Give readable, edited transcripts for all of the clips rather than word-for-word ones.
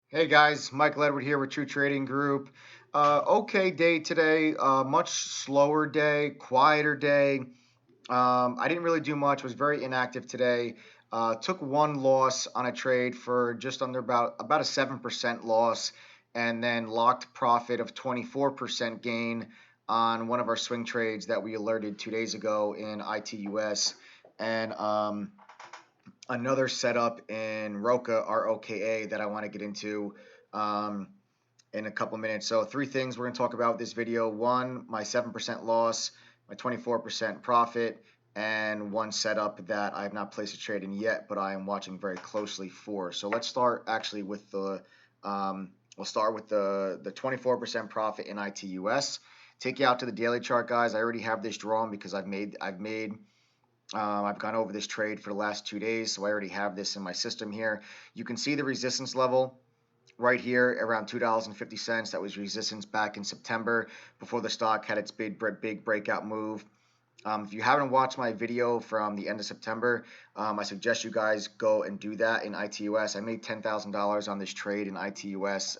Hey guys, Michael Edward here with True Trading Group. Okay day today, much slower day, quieter day. I didn't really do much, was very inactive today. Took one loss on a trade for just under about a 7% loss, and then locked profit of 24% gain on one of our swing trades that we alerted 2 days ago in ITUS. And another setup in ROKA, ROKA, that I want to get into um, in a couple minutes. So three things we're going to talk about with this video. One, my 7% loss, my 24% profit, and one setup that I have not placed a trade in yet, but I am watching very closely for. So let's start actually with we'll start with the 24% profit in ITUS. Take you out to the daily chart, guys. I already have this drawn because I've gone over this trade for the last 2 days, so I already have this in my system here. You can see the resistance level right here around $2.50. That was resistance back in September before the stock had its big breakout move. If you haven't watched my video from the end of September, I suggest you guys go and do that in ITUS. I made $10,000 on this trade in ITUS,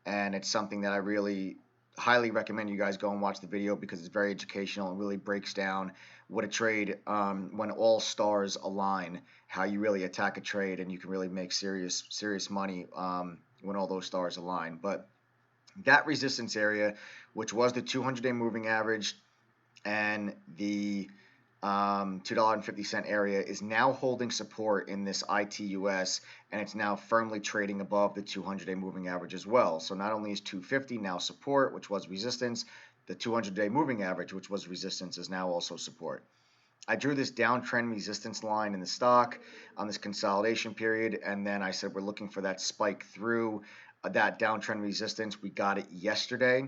and it's something that I really highly recommend you guys go and watch the video because it's very educational and really breaks down what a trade, when all stars align, how you really attack a trade, and you can really make serious money when all those stars align. But that resistance area, which was the 200-day moving average and the $2.50 area, is now holding support in this ITUS, and it's now firmly trading above the 200-day moving average as well. So not only is 250 now support, which was resistance, the 200-day moving average, which was resistance, is now also support. I drew this downtrend resistance line in the stock on this consolidation period, and then I said we're looking for that spike through that downtrend resistance. We got it yesterday.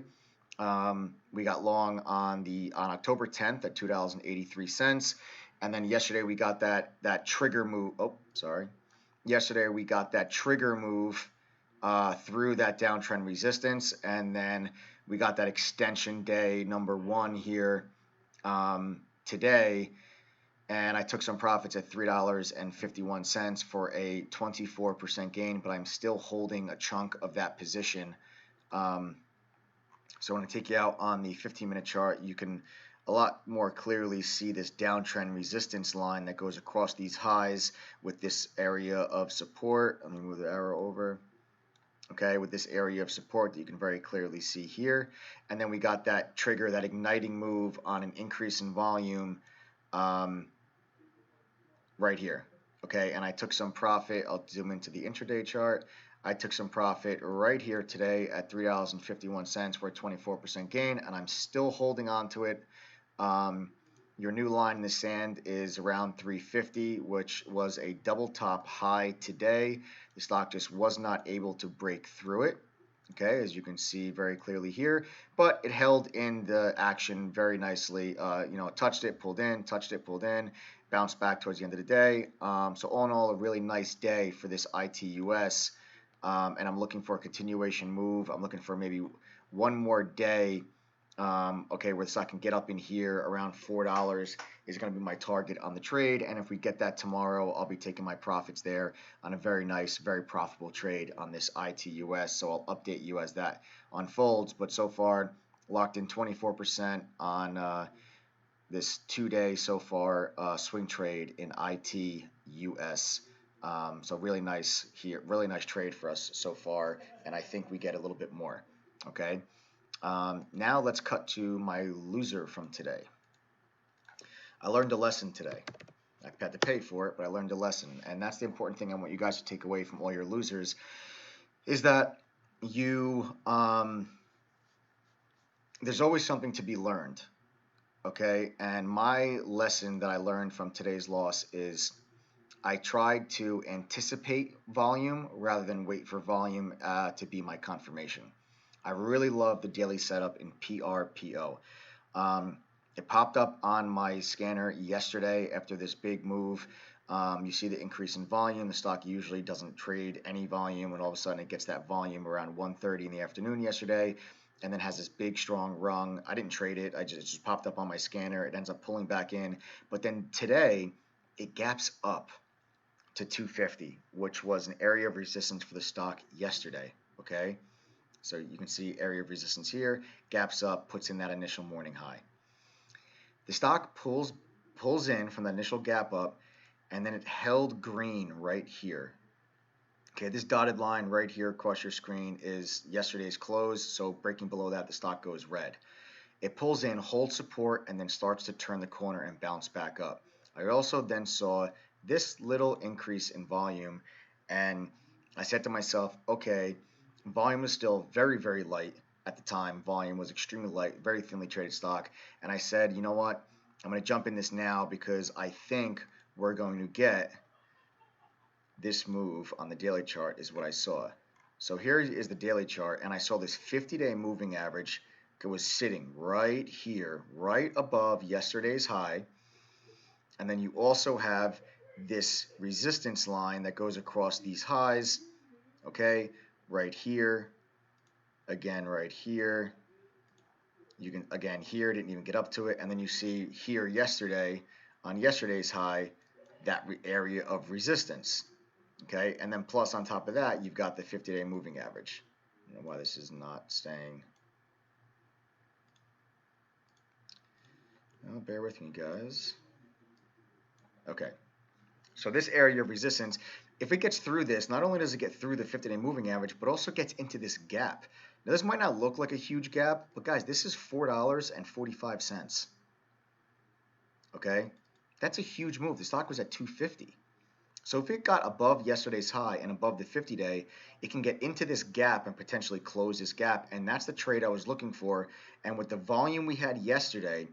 We got long on October 10th at $2.83, and then yesterday we got that trigger move. Oh, sorry. Yesterday we got that trigger move through that downtrend resistance, and then we got that extension day number one here today, and I took some profits at $3.51 for a 24% gain, but I'm still holding a chunk of that position. So when I take you out on the 15-minute chart, you can a lot more clearly see this downtrend resistance line that goes across these highs with this area of support. Let me move the arrow over. Okay, with this area of support that you can very clearly see here. And then we got that trigger, that igniting move on an increase in volume right here. Okay, and I took some profit. I'll zoom into the intraday chart. I took some profit right here today at $3.51 for a 24% gain, and I'm still holding on to it. Your new line in the sand is around 350, which was a double top high today. The stock just was not able to break through it. Okay, as you can see very clearly here, but it held in the action very nicely. It touched it, pulled in, touched it, pulled in, bounced back towards the end of the day. So all in all, a really nice day for this ITUS, and I'm looking for a continuation move. I'm looking for maybe one more day. Okay, where the stock can get up in here around $4 is going to be my target on the trade, and if we get that tomorrow, I'll be taking my profits there on a very nice, very profitable trade on this ITUS. So I'll update you as that unfolds. But so far, locked in 24% on this 2-day so far swing trade in ITUS. So really nice here, really nice trade for us so far, and I think we get a little bit more. Okay. Now let's cut to my loser from today. I learned a lesson today. I had to pay for it, but I learned a lesson, and that's the important thing I want you guys to take away from all your losers, is that there's always something to be learned. Okay, and my lesson that I learned from today's loss is I tried to anticipate volume rather than wait for volume to be my confirmation. I really love the daily setup in PRPO. It popped up on my scanner yesterday after this big move. You see the increase in volume. The stock usually doesn't trade any volume, and all of a sudden it gets that volume around 1:30 in the afternoon yesterday, and then has this big strong rung. I didn't trade it. It just popped up on my scanner. It ends up pulling back in, but then today it gaps up to 250, which was an area of resistance for the stock yesterday. Okay, so you can see area of resistance here, gaps up, puts in that initial morning high. The stock pulls in from the initial gap up, and then it held green right here. Okay, this dotted line right here across your screen is yesterday's close, so breaking below that, the stock goes red. It pulls in, holds support, and then starts to turn the corner and bounce back up. I also then saw this little increase in volume, and I said to myself, okay, volume was still very, very light at the time. Volume was extremely light, very thinly traded stock, and I said, you know what, I'm going to jump in this now because I think we're going to get this move on the daily chart is what I saw. So here is the daily chart, and I saw this 50-day moving average. It was sitting right here, right above yesterday's high. And then you also have this resistance line that goes across these highs, okay, right here, again right here. You can, again here, didn't even get up to it. And then you see here yesterday, on yesterday's high, that area of resistance. Okay, and then plus on top of that, you've got the 50-day moving average. I don't know why this is not staying. Oh, bear with me, guys. Okay, so this area of resistance, if it gets through this, not only does it get through the 50-day moving average, but also gets into this gap. Now, this might not look like a huge gap, but guys, this is $4.45. Okay, that's a huge move. The stock was at 250. So if it got above yesterday's high and above the 50-day, it can get into this gap and potentially close this gap. And that's the trade I was looking for. And with the volume we had yesterday,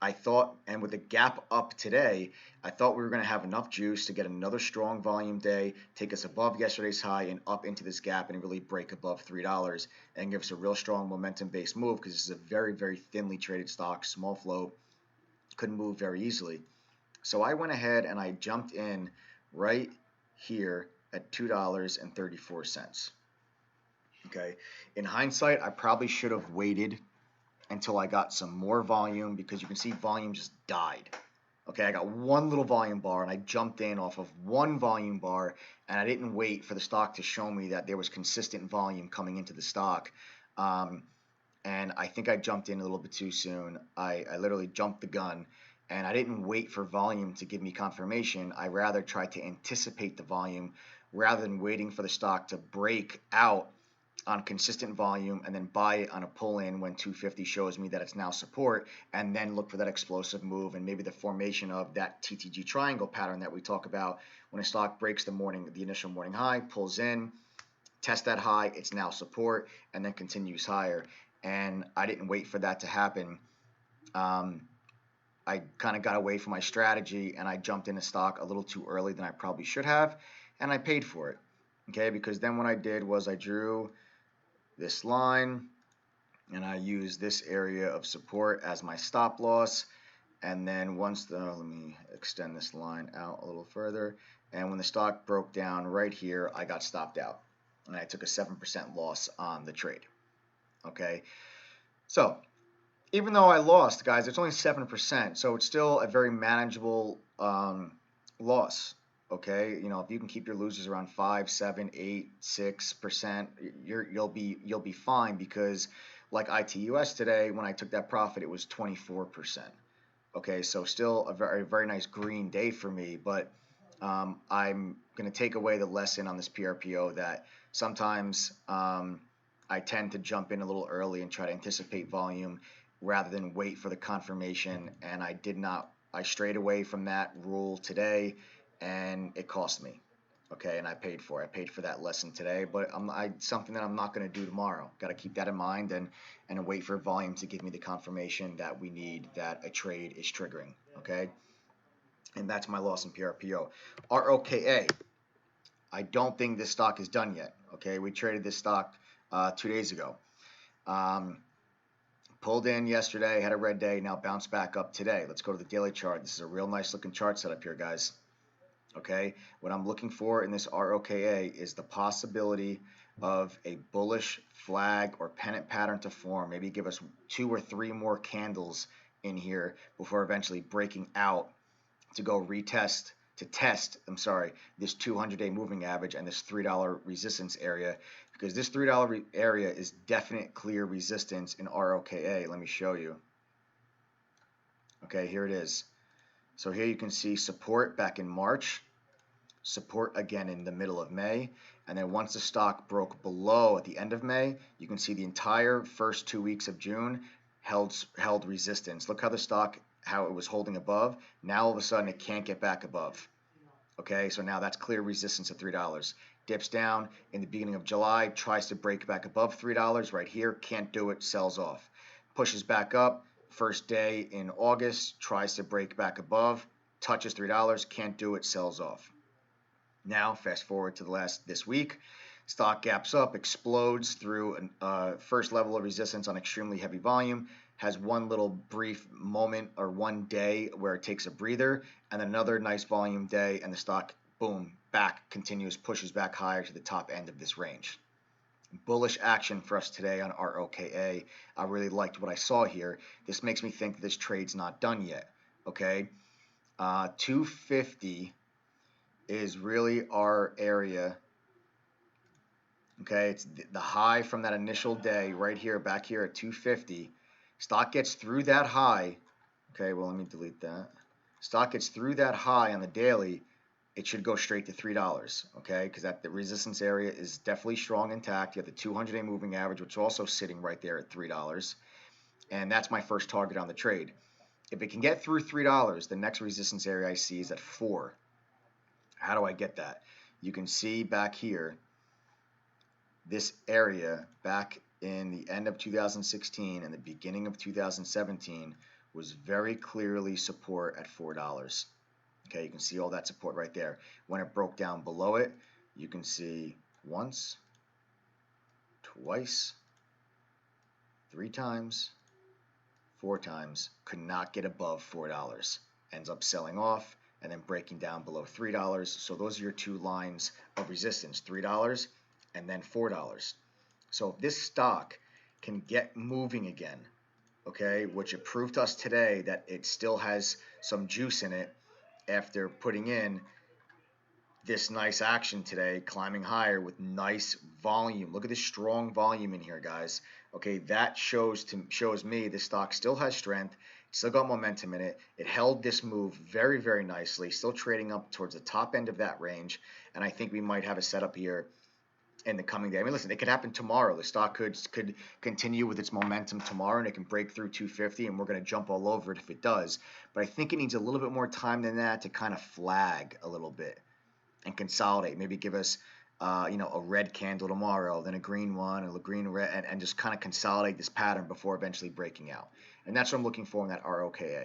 I thought, and with the gap up today, I thought we were going to have enough juice to get another strong volume day, take us above yesterday's high and up into this gap and really break above $3 and give us a real strong momentum-based move because this is a very, very thinly traded stock, small float, couldn't move very easily. So I went ahead and I jumped in right here at $2.34. Okay, in hindsight, I probably should have waited until I got some more volume because you can see volume just died. Okay, I got one little volume bar and I jumped in off of one volume bar and I didn't wait for the stock to show me that there was consistent volume coming into the stock. And I think I jumped in a little bit too soon. I literally jumped the gun. And I didn't wait for volume to give me confirmation. I rather tried to anticipate the volume rather than waiting for the stock to break out on consistent volume and then buy it on a pull-in when 250 shows me that it's now support, and then look for that explosive move and maybe the formation of that TTG triangle pattern that we talk about when a stock breaks the initial morning high, pulls in, tests that high, it's now support, and then continues higher. And I didn't wait for that to happen. I kind of got away from my strategy and I jumped in a stock a little too early than I probably should have, and I paid for it. Okay, because then what I did was I drew this line and I used this area of support as my stop loss. And then let me extend this line out a little further. And when the stock broke down right here, I got stopped out and I took a 7% loss on the trade. Okay, so even though I lost, guys, it's only 7%, so it's still a very manageable loss. Okay, you know, if you can keep your losers around 5, 7, 8, 6%, you'll be fine because, like ITUS today, when I took that profit, it was 24%. Okay, so still a very, very nice green day for me, but I'm going to take away the lesson on this PRPO that sometimes I tend to jump in a little early and try to anticipate volume rather than wait for the confirmation, and I strayed away from that rule today, and it cost me. Okay, and I paid for it. I paid for that lesson today, but something that I'm not going to do tomorrow. Got to keep that in mind and wait for volume to give me the confirmation that we need, that a trade is triggering. Okay, and that's my loss in PRPO. ROKA. I don't think this stock is done yet. Okay, we traded this stock 2 days ago. Pulled in yesterday, had a red day, now bounced back up today. Let's go to the daily chart. This is a real nice looking chart setup here, guys. Okay, what I'm looking for in this ROKA is the possibility of a bullish flag or pennant pattern to form. Maybe give us 2 or 3 more candles in here before eventually breaking out to go retest to test, this 200-day moving average and this $3 resistance area, because this $3 area is definite clear resistance in ROKA. Let me show you. Okay, here it is. So here you can see support back in March, support again in the middle of May, and then once the stock broke below at the end of May, you can see the entire first 2 weeks of June held resistance. Look how the stock, how it was holding above. Now all of a sudden it can't get back above. Okay, so now that's clear resistance at $3. Dips down in the beginning of July, tries to break back above $3 right here, can't do it, sells off. Pushes back up, first day in August, tries to break back above, touches $3, can't do it, sells off. Now, fast forward to this week, stock gaps up, explodes through first level of resistance on extremely heavy volume, has one little brief moment or one day where it takes a breather, and another nice volume day, and the stock, boom, back, continues, pushes back higher to the top end of this range. Bullish action for us today on ROKA. I really liked what I saw here. This makes me think that this trade's not done yet. Okay, 250 is really our area. Okay, it's the high from that initial day right here, back here at 250. Stock gets through that high. Okay, well, let me delete that. Stock gets through that high on the daily, it should go straight to $3. Okay, because the resistance area is definitely strong, intact. You have the 200-day moving average, which is also sitting right there at $3, and that's my first target on the trade. If it can get through $3, the next resistance area I see is at 4. How do I get that? You can see back here, this area back in the end of 2016 and the beginning of 2017 was very clearly support at $4. Okay, you can see all that support right there. When it broke down below it, you can see once, twice, 3 times, 4 times, could not get above $4. Ends up selling off and then breaking down below $3. So those are your 2 lines of resistance, $3 and then $4. So if this stock can get moving again, okay, which it proved to us today that it still has some juice in it after putting in this nice action today, climbing higher with nice volume. Look at this strong volume in here, guys. Okay, that shows me this stock still has strength, still got momentum in it. It held this move very, very nicely, still trading up towards the top end of that range, and I think we might have a setup here in the coming day. I mean, listen, it could happen tomorrow. The stock could continue with its momentum tomorrow, and it can break through 250, and we're going to jump all over it if it does. But I think it needs a little bit more time than that to kind of flag a little bit and consolidate. Maybe give us, a red candle tomorrow, then a green one, a green red, and just kind of consolidate this pattern before eventually breaking out. And that's what I'm looking for in that ROKA.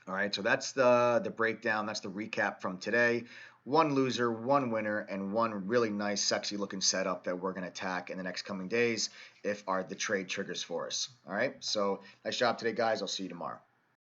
All right, so that's the breakdown. That's the recap from today. 1 loser, 1 winner, and 1 really nice, sexy looking setup that we're going to attack in the next coming days if the trade triggers for us. All right, so nice job today, guys. I'll see you tomorrow.